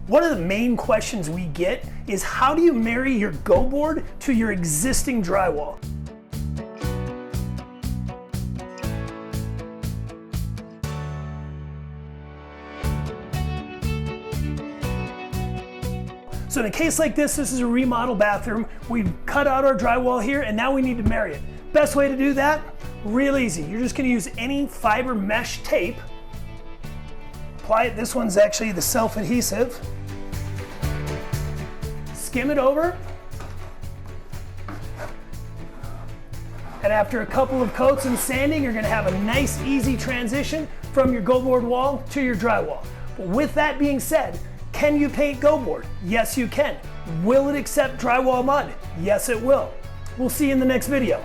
One of the main questions we get is how do you marry your GoBoard to your existing drywall? So in a case like this is a remodel bathroom. We've cut out our drywall here and now we need to marry it. Best way to do that? Real easy. You're just going to use any fiber mesh tape. Apply it. This one's actually the self-adhesive. Skim it over. And after a couple of coats and sanding, you're going to have a nice, easy transition from your GoBoard wall to your drywall. But with that being said, can you paint GoBoard? Yes, you can. Will it accept drywall mud? Yes, it will. We'll see you in the next video.